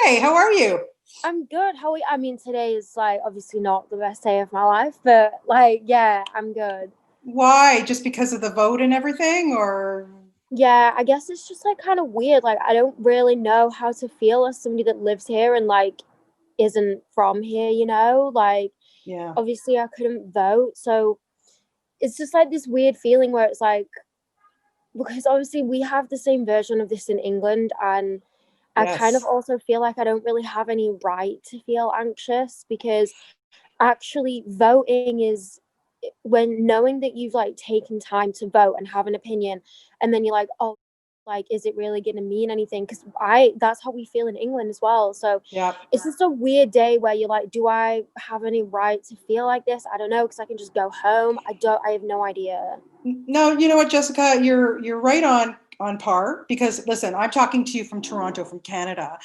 Hey, how are you? I'm good. How are you? I mean, today is like obviously not the best day of my life, but like, yeah, I'm good. Why? Just because of the vote and everything, or Yeah, I guess it's just like kind of weird. Like, I don't really know how to feel as somebody that lives here and like isn't from here, you know? Like, yeah, obviously, I couldn't vote. So it's just like this weird feeling where it's like, because obviously we have the same version of this in England, and I kind of yes. also feel like I don't really have any right to feel anxious because actually voting is when knowing that you've like taken time to vote and have an opinion, and then you're like, oh, like, is it really going to mean anything? Because I that's how we feel in England as well. So Yeah. it's just a weird day where you're like, do I have any right to feel like this? I don't know, because I can just go home. I have no idea. No, you know what, Jessica, you're right on par because listen, I'm talking to you from Toronto, from Canada.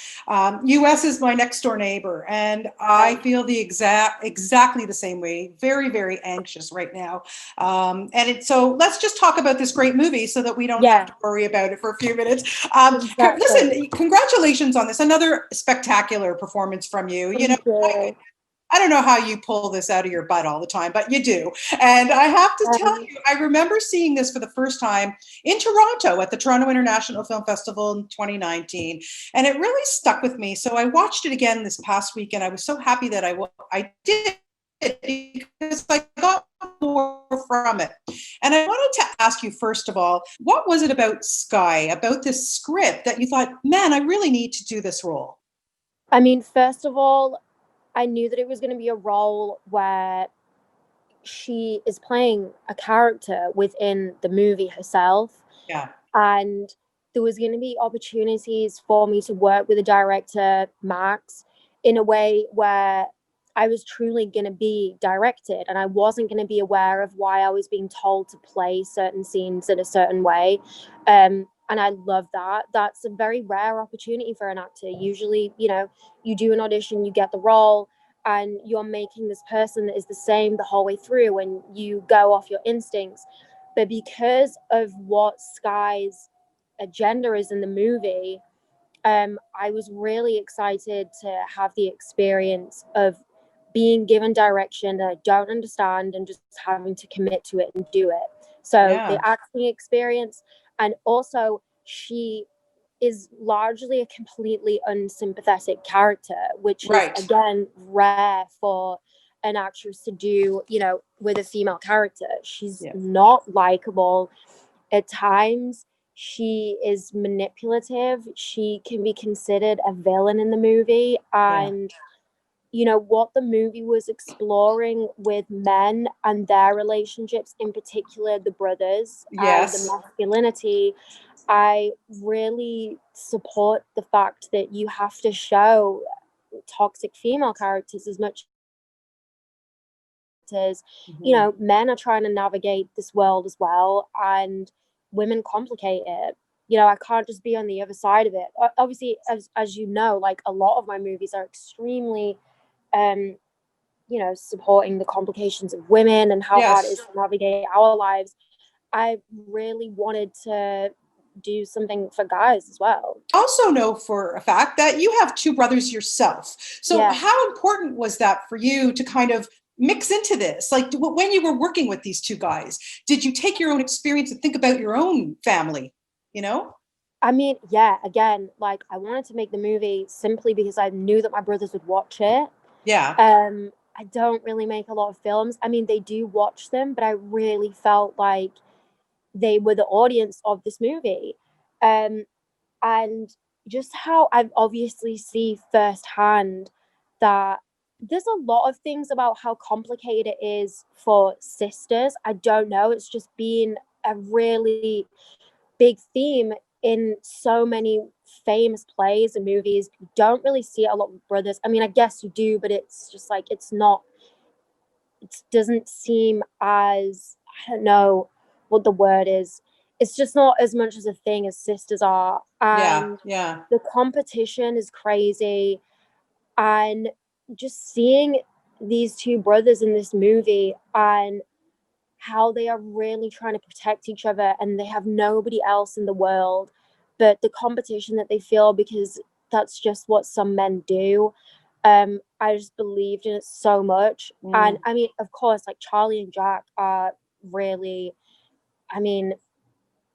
U.S. is my next door neighbor, and I Right. feel the exactly the same way. Very, very anxious right now. So let's just talk about this great movie so that we don't have Yeah, to worry about it for a few minutes. exactly. Listen, congratulations on this. Another spectacular performance from you. You know, Thank you. I don't know how you pull this out of your butt all the time, but you do. And I have to tell Um, you, I remember seeing this for the first time in Toronto at the Toronto International Film Festival in 2019, and it really stuck with me. So I watched it again this past week, and I was so happy that I did because I got more from it. And I wanted to ask you, first of all, what was it about Sky, about this script that you thought, man, I really need to do this role? I mean, first of all, I knew that it was going to be a role where she is playing a character within the movie herself, Yeah, and there was going to be opportunities for me to work with the director Max in a way where I was truly going to be directed, and I wasn't going to be aware of why I was being told to play certain scenes in a certain way. And I love that. That's a very rare opportunity for an actor. Usually, you do an audition, you get the role, and you're making this person that is the same the whole way through, and you go off your instincts. But because of what Sky's agenda is in the movie, I was really excited to have the experience of being given direction that I don't understand and just having to commit to it and do it. So the yeah, acting experience, and also she is largely a completely unsympathetic character, which is right. again rare for an actress to do, with a female character. She's Yeah. not likable at times. She is manipulative. She can be considered a villain in the movie. Yeah. And what the movie was exploring with men and their relationships, in particular the brothers and the Yes. masculinity. I really support the fact that you have to show toxic female characters as much as Mhm. men are trying to navigate this world as well, and women complicate it. I can't just be on the other side of it. Obviously, as you know, like a lot of my movies are extremely um supporting the complications of women and how hard it is Yes. to navigate our lives. I really wanted to do something for guys as well. Also know for a fact that you have two brothers yourself. So Yeah. how important was that for you to kind of mix into this? Like when you were working with these two guys, did you take your own experience and think about your own family? You know? I mean, yeah, again, like I wanted to make the movie simply because I knew that my brothers would watch it. Yeah. I don't really make a lot of films. I mean, they do watch them, but I really felt like they were the audience of this movie. Um, and just how I obviously see firsthand that there's a lot of things about how complicated it is for sisters. I don't know. It's just been a really big theme in so many famous plays and movies. You don't really see it a lot with brothers. I mean, I guess you do, but it's just like it's not. It doesn't seem as, I don't know what the word is. It's just not as much as a thing as sisters are, Yeah. and Yeah. the competition is crazy. And just seeing these two brothers in this movie and how they are really trying to protect each other and they have nobody else in the world, but the competition that they feel because that's just what some men do. I just believed in it so much. And I mean, of course, like Charlie and Jack are really, I mean,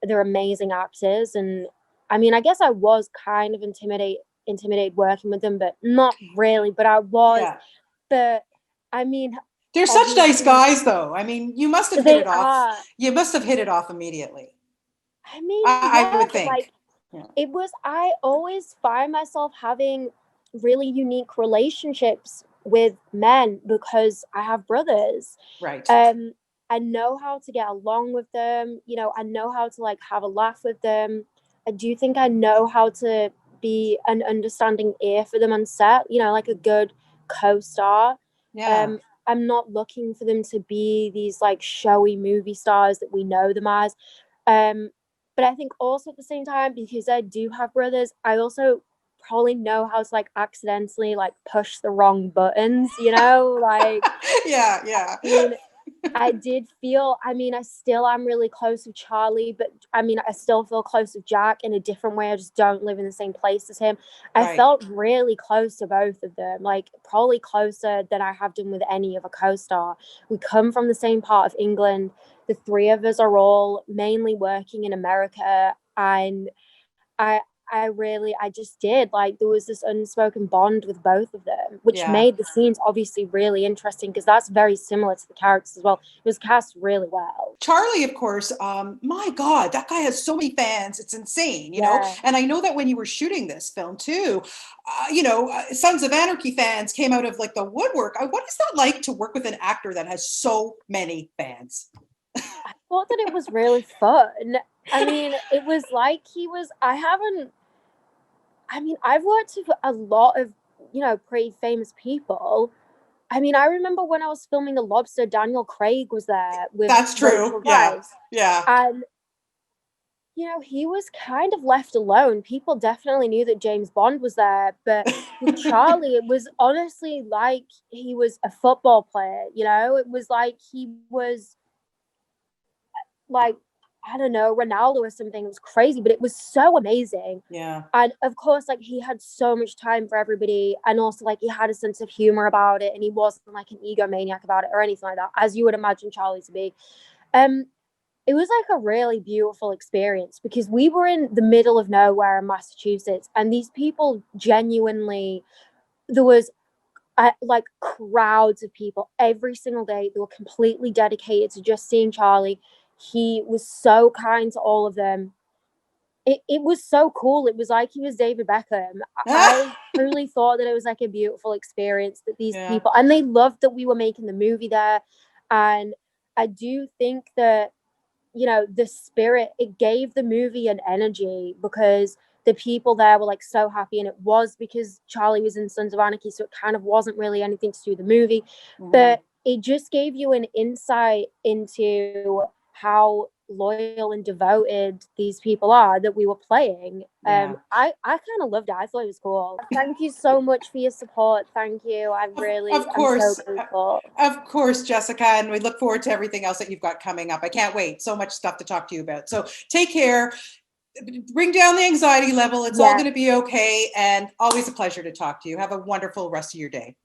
they're amazing actors. And I mean, I guess I was kind of intimidated working with them, but not really, but I was. Yeah. But I mean, They're such nice obviously guys, though. I mean, you must have hit they it off. are. You must have hit it off immediately. I mean, I yeah, would but think. like Yeah. it was, I always find myself having really unique relationships with men because I have brothers. Right. I know how to get along with them. You know, I know how to like have a laugh with them. I do think I know how to be an understanding ear for them on set, you know, like a good co-star. Yeah. I'm not looking for them to be these like showy movie stars that we know them as. Um, but I think also at the same time, because I do have brothers, I also probably know how to like accidentally like push the wrong buttons, you know? Like, Yeah, yeah. I mean, I did feel, I mean, I still am really close with Charlie, but I mean, I still feel close with Jack in a different way. I just don't live in the same place as him. I Right. felt really close to both of them, like probably closer than I have done with any other co-star. We come from the same part of England. The three of us are all mainly working in America, and I I just did, like, there was this unspoken bond with both of them, which Yeah. made the scenes obviously really interesting because that's very similar to the characters as well. It was cast really well. Charlie, of course, my God, that guy has so many fans. It's insane, you know? Yeah. And I know that when you were shooting this film too, Sons of Anarchy fans came out of like the woodwork. What is that like to work with an actor that has so many fans? I thought that it was really fun. I mean, it was like he was I haven't I mean, I've worked with a lot of, you know, pretty famous people. I mean, I remember when I was filming The Lobster, Daniel Craig was there with That's true. Rachel Yeah. Weisz. Yeah. And you know, he was kind of left alone. People definitely knew that James Bond was there, but with Charlie, it was honestly like he was a football player, you know? It was like he was like, I don't know, Ronaldo or something. It was crazy, but it was so amazing. Yeah. And of course, like he had so much time for everybody, and also like he had a sense of humor about it, and he wasn't like an egomaniac about it or anything like that, as you would imagine Charlie to be. Um, it was like a really beautiful experience because we were in the middle of nowhere in Massachusetts, and these people genuinely, there was like crowds of people every single day. They were completely dedicated to just seeing Charlie. He was so kind to all of them. It was so cool. It was like he was David Beckham. I truly thought that it was like a beautiful experience that these Yeah. people, and they loved that we were making the movie there. And I do think that, you know, the spirit, it gave the movie an energy because the people there were like so happy, and it was because Charlie was in Sons of Anarchy, so it kind of wasn't really anything to do with the movie. But it just gave you an insight into how loyal and devoted these people are that we were playing. Yeah. I kind of loved it. I thought it was cool. Thank you so much for your support. Thank you. I'm so grateful. Of course, Jessica, and we look forward to everything else that you've got coming up. I can't wait. So much stuff to talk to you about. So take care. Bring down the anxiety level. It's all going to be okay. And always a pleasure to talk to you. Have a wonderful rest of your day.